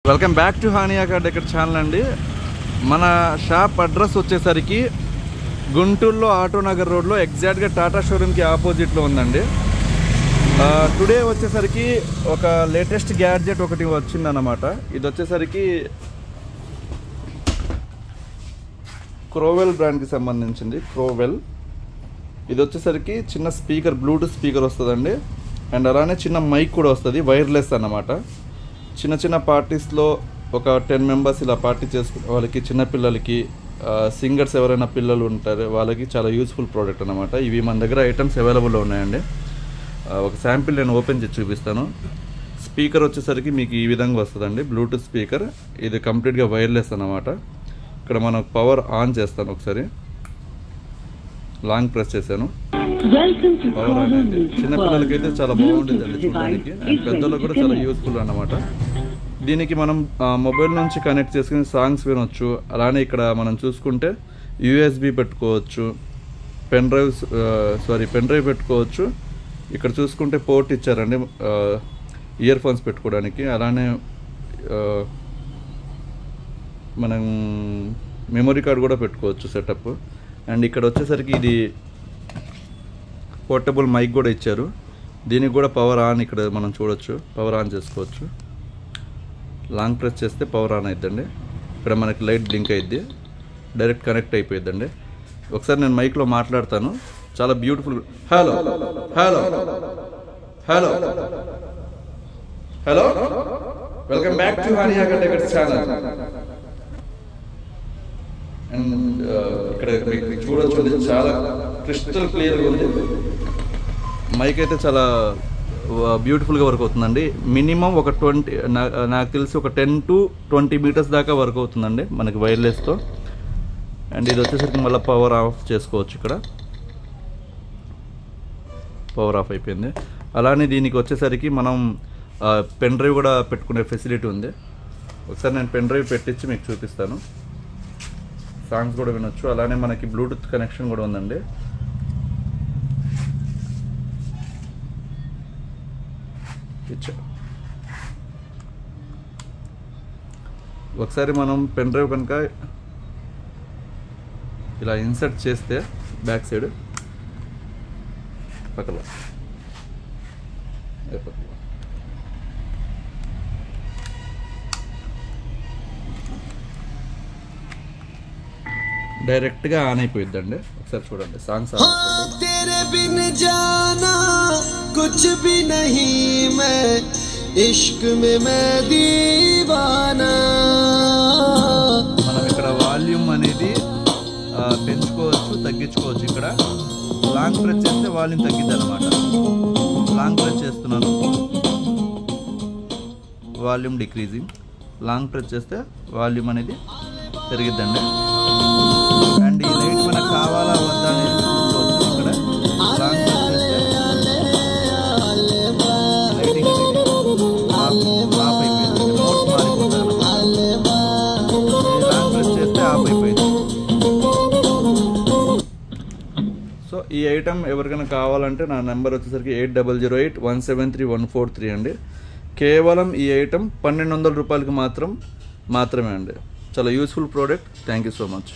Welcome back to Hania car decor channel అండి. మన shop address వచ్చేసరికి గుంటూరులో ఆటోనగర్ రోడ్లో ఎగ్జాక్ట్గా టాటా షోరూమ్కి ఆపోజిట్లో ఉందండి. టుడే వచ్చేసరికి ఒక లేటెస్ట్ గ్యాడ్జెట్ ఒకటి వచ్చిందన్నమాట. ఇది వచ్చేసరికి క్రోవెల్ బ్రాండ్కి సంబంధించింది. క్రోవెల్ ఇది వచ్చేసరికి చిన్న స్పీకర్, బ్లూటూత్ స్పీకర్ వస్తుందండి. అండ్ అలానే చిన్న మైక్ కూడా వస్తుంది, వైర్లెస్ అన్నమాట. చిన్న చిన్న పార్టీస్లో ఒక 10 మెంబర్స్ ఇలా పార్టీ చేసుకునే వాళ్ళకి, చిన్నపిల్లలకి, సింగర్స్ ఎవరైనా పిల్లలు ఉంటారు వాళ్ళకి చాలా యూస్ఫుల్ ప్రోడక్ట్ అన్నమాట. ఇవి మన దగ్గర ఐటమ్స్ అవైలబుల్లో ఉన్నాయండి. ఒక శాంపిల్ నేను ఓపెన్ చేసి చూపిస్తాను. స్పీకర్ వచ్చేసరికి మీకు ఈ విధంగా వస్తుందండి, బ్లూటూత్ స్పీకర్. ఇది కంప్లీట్గా వైర్లెస్ అన్నమాట. ఇక్కడ మనం పవర్ ఆన్ చేస్తాను, ఒకసారి లాంగ్ ప్రెస్ చేశాను. పవర్ ఆన్ అయింది. చిన్నపిల్లలకైతే చాలా బాగుంటుంది అండి చూడడానికి, అండ్ పెద్దలకు కూడా చాలా యూస్ఫుల్ అన్నమాట. దీనికి మనం మొబైల్ నుంచి కనెక్ట్ చేసుకుని సాంగ్స్ వినొచ్చు. అలానే ఇక్కడ మనం చూసుకుంటే యూఎస్బి పెట్టుకోవచ్చు, పెన్ డ్రైవ్ పెట్టుకోవచ్చు. ఇక్కడ చూసుకుంటే పోర్ట్ ఇచ్చారండి ఇయర్ ఫోన్స్ పెట్టుకోవడానికి. అలానే మనం మెమొరీ కార్డ్ కూడా పెట్టుకోవచ్చు సెటప్. అండ్ ఇక్కడ వచ్చేసరికి ఇది పోర్టబుల్ మైక్ కూడా ఇచ్చారు. దీనికి కూడా పవర్ ఆన్ ఇక్కడ మనం చూడొచ్చు, పవర్ ఆన్ చేసుకోవచ్చు. లాంగ్ ప్రెస్ చేస్తే పవర్ ఆన్ అయిద్దండి. ఇక్కడ మనకి లైట్ బ్లింక్ అయిద్ది, డైరెక్ట్ కనెక్ట్ అయిపోయిద్దండి. ఒకసారి నేను మైక్లో మాట్లాడతాను, చాలా beautiful. Hello hello hello hello, welcome back to Hania car decor channel. And ఇక్కడ చూడొచ్చు, చాలా క్రిస్టల్ క్లియర్గా ఉంది. మైక్ అయితే చాలా బ్యూటిఫుల్గా వర్క్ అవుతుందండి. మినిమం ఒక 20, నాకు తెలిసి ఒక 10 to 20 మీటర్స్ దాకా వర్క్ అవుతుందండి మనకి వైర్లెస్తో. అండ్ ఇది వచ్చేసరికి మళ్ళీ పవర్ ఆఫ్ చేసుకోవచ్చు. ఇక్కడ పవర్ ఆఫ్ అయిపోయింది. అలానే దీనికి వచ్చేసరికి మనం పెన్ డ్రైవ్ కూడా పెట్టుకునే ఫెసిలిటీ ఉంది. ఒకసారి నేను పెన్ డ్రైవ్ పెట్టించి మీకు చూపిస్తాను. సాంగ్స్ కూడా వినొచ్చు. అలానే మనకి బ్లూటూత్ కనెక్షన్ కూడా ఉందండి. ఒకసారి మనం పెన్ డ్రైవ్ కనుక ఇలా ఇన్సర్ట్ చేస్తే బ్యాక్ సైడ్ పక్కన డైరెక్ట్గా ఆన్ అయిపోయిద్దండి. ఒకసారి చూడండి సాంగ్స్. మనం ఇక్కడ వాల్యూమ్ అనేది పెంచుకోవచ్చు, తగ్గించుకోవచ్చు. ఇక్కడ లాంగ్ ప్రెస్ చేస్తే వాల్యూమ్ తగ్గిద్ది అనమాట. లాంగ్ ప్రెస్ చేస్తున్నాను, వాల్యూమ్ డిక్రీజింగ్. లాంగ్ ప్రెస్ చేస్తే వాల్యూమ్ అనేది పెరిగిద్దండి. అండ్ ఈ లైట్ మనకు కావాలా వద్దా అనేది చూసుకోవచ్చు. ఇక్కడ లాంగ్ ప్రెస్ చేస్తే లైటింగ్ అనేది ఆఫ్ అయిపోయింది, మోడ్స్ మారిపోతాయి అన్నమాట. లాంగ్ ప్రెస్ చేస్తే ఆఫ్ అయిపోయింది. సో ఈ ఐటమ్ ఎవరికైనా కావాలంటే నా నెంబర్ వచ్చేసరికి 8008173143 అండి. కేవలం ఈ ఐటమ్ 1200 రూపాయలకి మాత్రమే అండి. చాలా useful product. Thank you so much.